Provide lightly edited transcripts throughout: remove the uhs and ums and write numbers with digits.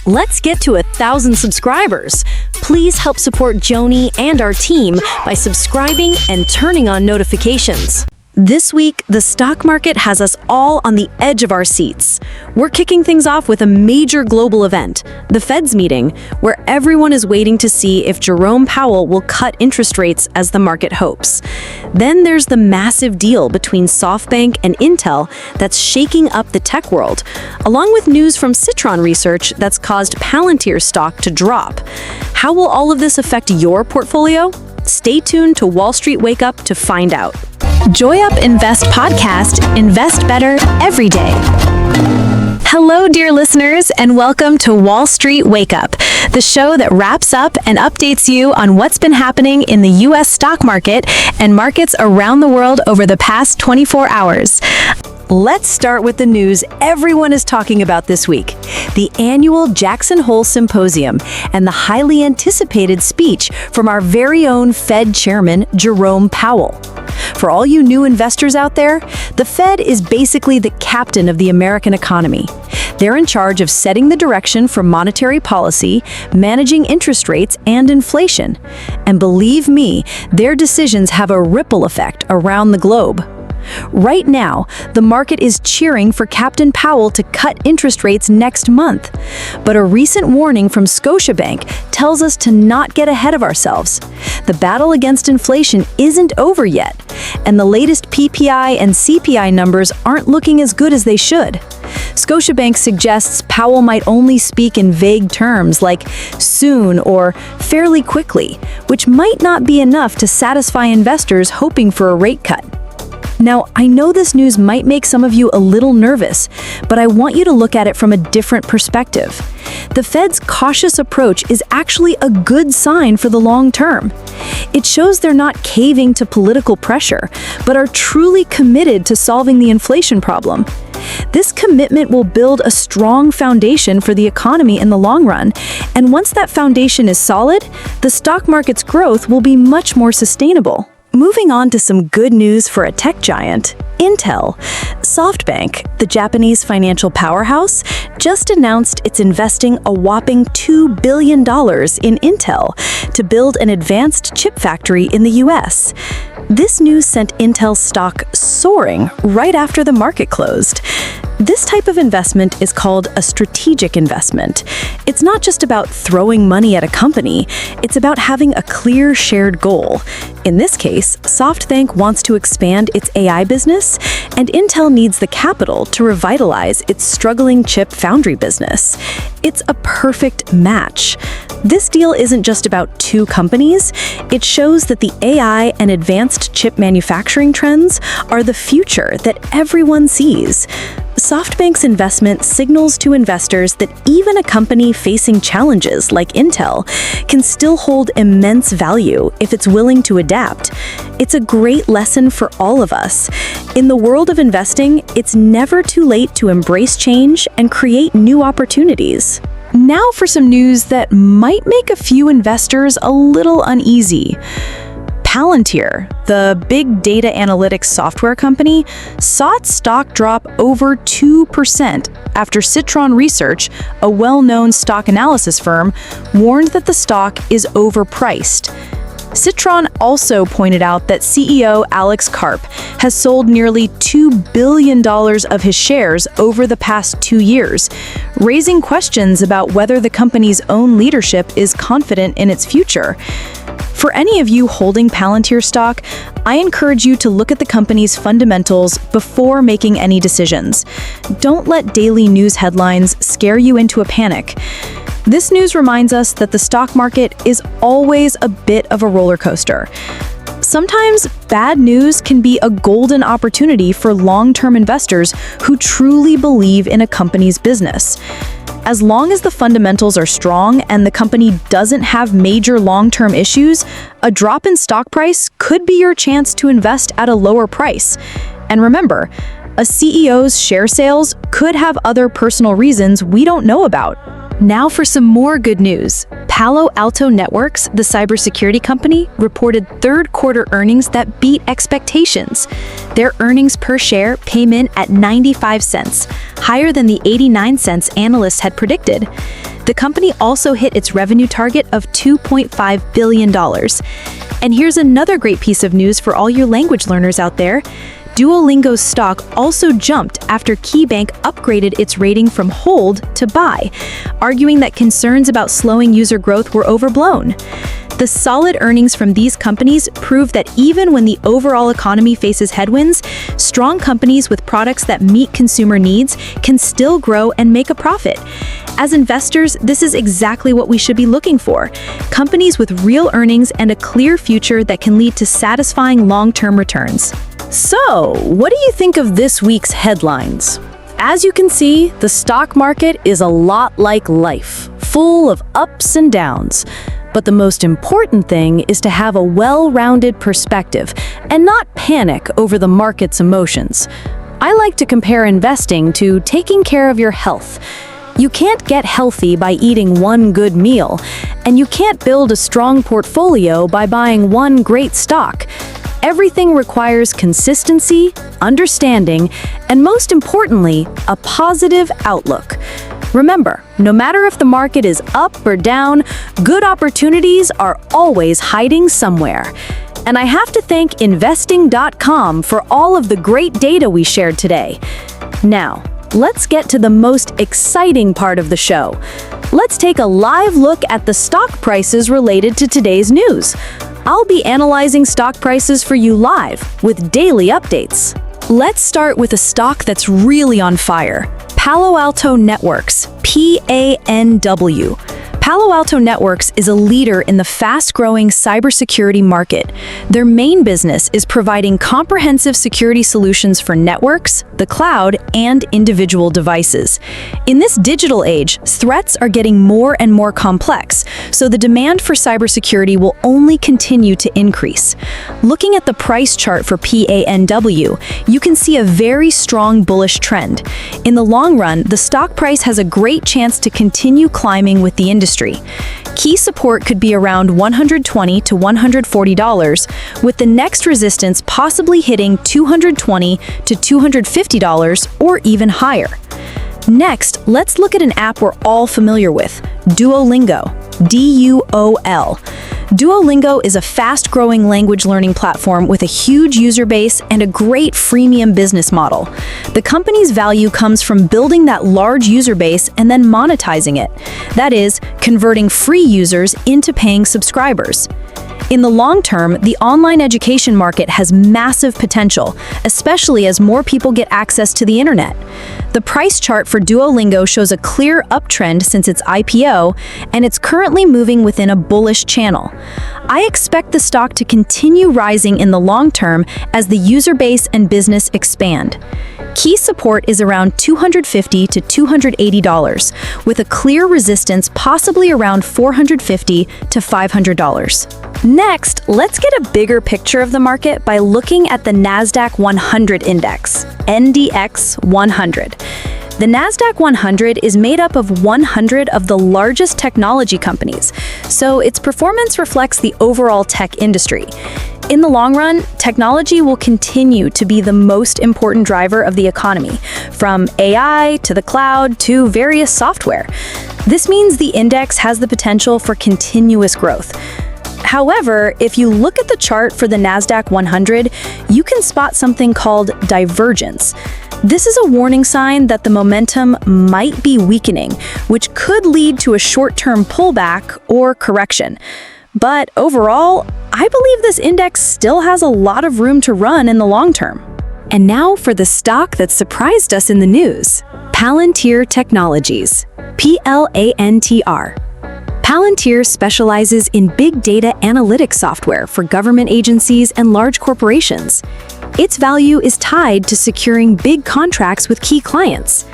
Let's get to 1,000 subscribers. Please help support Joni and our team by subscribing and turning on notifications. This week, the stock market has us all on the edge of our seats. We're kicking things off with a major global event, the Fed's meeting, where everyone is waiting to see if Jerome Powell will cut interest rates as the market hopes. Then there's the massive deal between SoftBank and Intel that's shaking up the tech world, along with news from Citron Research that's caused Palantir stock to drop. How will all of this affect your portfolio? Stay tuned to Wall Street Wake Up to find out. Joy Up Invest podcast. Invest better every day. Hello, dear listeners, and welcome to Wall Street Wake Up, the show that wraps up and updates you on what's been happening in the U.S. stock market and markets around the world over the past 24 hours. Let's start with the news everyone is talking about this week, the annual Jackson Hole Symposium and the highly anticipated speech from our very own Fed Chairman, Jerome Powell. For all you new investors out there, the Fed is basically the captain of the American economy. They're in charge of setting the direction for monetary policy, managing interest rates, and inflation. And believe me, their decisions have a ripple effect around the globe. Right now, the market is cheering for Captain Powell to cut interest rates next month. But a recent warning from Scotiabank tells us to not get ahead of ourselves. The battle against inflation isn't over yet, and the latest PPI and CPI numbers aren't looking as good as they should. Scotiabank suggests Powell might only speak in vague terms like soon or fairly quickly, which might not be enough to satisfy investors hoping for a rate cut. Now, I know this news might make some of you a little nervous, but I want you to look at it from a different perspective. The Fed's cautious approach is actually a good sign for the long term. It shows they're not caving to political pressure, but are truly committed to solving the inflation problem. This commitment will build a strong foundation for the economy in the long run, and once that foundation is solid, the stock market's growth will be much more sustainable. Moving on to some good news for a tech giant, Intel. SoftBank, the Japanese financial powerhouse, just announced it's investing a whopping $2 billion in Intel to build an advanced chip factory in the US. This news sent Intel stock soaring right after the market closed. This type of investment is called a strategic investment. It's not just about throwing money at a company, it's about having a clear shared goal. In this case, SoftBank wants to expand its AI business, and Intel needs the capital to revitalize its struggling chip foundry business. It's a perfect match. This deal isn't just about two companies, it shows that the AI and advanced chip manufacturing trends are the future that everyone sees. SoftBank's investment signals to investors that even a company facing challenges like Intel can still hold immense value if it's willing to adapt. It's a great lesson for all of us. In the world of investing, it's never too late to embrace change and create new opportunities. Now for some news that might make a few investors a little uneasy. Palantir, the big data analytics software company, saw its stock drop over 2% after Citron Research, a well-known stock analysis firm, warned that the stock is overpriced. Citron also pointed out that CEO Alex Karp has sold nearly $2 billion of his shares over the past 2 years, raising questions about whether the company's own leadership is confident in its future. For any of you holding Palantir stock, I encourage you to look at the company's fundamentals before making any decisions. Don't let daily news headlines scare you into a panic. This news reminds us that the stock market is always a bit of a roller coaster. Sometimes bad news can be a golden opportunity for long-term investors who truly believe in a company's business. As long as the fundamentals are strong and the company doesn't have major long-term issues, a drop in stock price could be your chance to invest at a lower price. And remember, a CEO's share sales could have other personal reasons we don't know about. Now for some more good news. Palo Alto Networks, the cybersecurity company, reported third-quarter earnings that beat expectations. Their earnings per share came in at 95 cents, higher than the 89 cents analysts had predicted. The company also hit its revenue target of $2.5 billion. And here's another great piece of news for all your language learners out there. Duolingo's stock also jumped after KeyBank upgraded its rating from hold to buy, arguing that concerns about slowing user growth were overblown. The solid earnings from these companies prove that even when the overall economy faces headwinds, strong companies with products that meet consumer needs can still grow and make a profit. As investors, this is exactly what we should be looking for: companies with real earnings and a clear future that can lead to satisfying long-term returns. So, what do you think of this week's headlines? As you can see, the stock market is a lot like life, full of ups and downs. But the most important thing is to have a well-rounded perspective and not panic over the market's emotions. I like to compare investing to taking care of your health. You can't get healthy by eating one good meal, and you can't build a strong portfolio by buying one great stock. Everything requires consistency, understanding, and most importantly, a positive outlook. Remember, no matter if the market is up or down, good opportunities are always hiding somewhere. And I have to thank investing.com for all of the great data we shared today. Now, let's get to the most exciting part of the show. Let's take a live look at the stock prices related to today's news. I'll be analyzing stock prices for you live with daily updates. Let's start with a stock that's really on fire: Palo Alto Networks, PANW. Palo Alto Networks is a leader in the fast-growing cybersecurity market. Their main business is providing comprehensive security solutions for networks, the cloud, and individual devices. In this digital age, threats are getting more and more complex, so the demand for cybersecurity will only continue to increase. Looking at the price chart for PANW, you can see a very strong bullish trend. In the long run, the stock price has a great chance to continue climbing with the industry. Key support could be around $120 to $140, with the next resistance possibly hitting $220 to $250 or even higher. Next, let's look at an app we're all familiar with: Duolingo, DUOL. Duolingo is a fast-growing language learning platform with a huge user base and a great freemium business model. The company's value comes from building that large user base and then monetizing it. That is, converting free users into paying subscribers. In the long term, the online education market has massive potential, especially as more people get access to the internet. The price chart for Duolingo shows a clear uptrend since its IPO, and it's currently moving within a bullish channel. I expect the stock to continue rising in the long term as the user base and business expand. Key support is around $250 to $280, with a clear resistance possibly around $450 to $500. Next, let's get a bigger picture of the market by looking at the NASDAQ 100 index, NDX 100. The NASDAQ 100 is made up of 100 of the largest technology companies, so its performance reflects the overall tech industry. In the long run, technology will continue to be the most important driver of the economy, from AI to the cloud to various software. This means the index has the potential for continuous growth. However, if you look at the chart for the NASDAQ 100, you can spot something called divergence. This is a warning sign that the momentum might be weakening, which could lead to a short-term pullback or correction. But overall, I believe this index still has a lot of room to run in the long term. And now for the stock that surprised us in the news: Palantir Technologies, PLANTR. Palantir specializes in big data analytics software for government agencies and large corporations. Its value is tied to securing big contracts with key clients.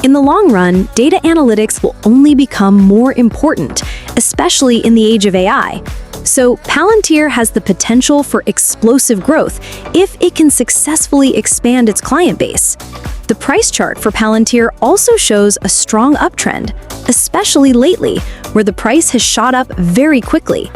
In the long run, data analytics will only become more important, especially in the age of AI. So Palantir has the potential for explosive growth if it can successfully expand its client base. The price chart for Palantir also shows a strong uptrend, especially lately, where the price has shot up very quickly.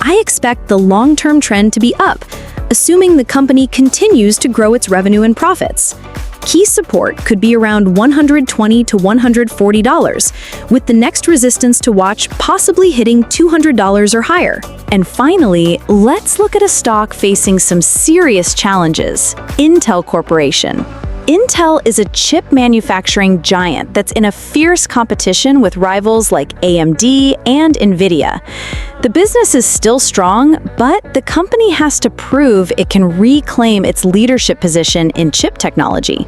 I expect the long-term trend to be up, assuming the company continues to grow its revenue and profits. Key support could be around $120 to $140, with the next resistance to watch possibly hitting $200 or higher. And finally, let's look at a stock facing some serious challenges: Intel Corporation. Intel is a chip manufacturing giant that's in a fierce competition with rivals like AMD and NVIDIA. The business is still strong, but the company has to prove it can reclaim its leadership position in chip technology.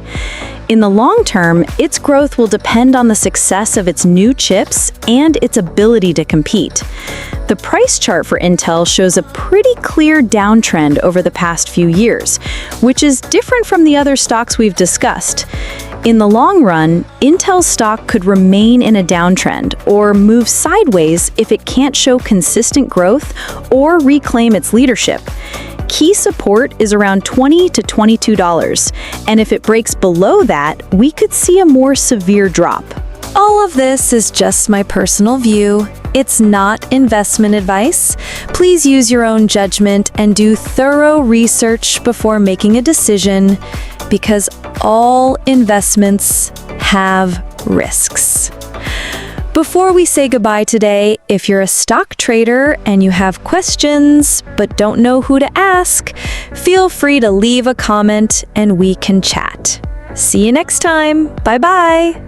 In the long term, its growth will depend on the success of its new chips and its ability to compete. The price chart for Intel shows a pretty clear downtrend over the past few years, which is different from the other stocks we've discussed. In the long run, Intel stock could remain in a downtrend or move sideways if it can't show consistent growth or reclaim its leadership. Key support is around $20 to $22, and if it breaks below that, we could see a more severe drop. All of this is just my personal view. It's not investment advice. Please use your own judgment and do thorough research before making a decision, because all investments have risks. Before we say goodbye today, if you're a stock trader and you have questions but don't know who to ask, feel free to leave a comment and we can chat. See you next time. Bye-bye.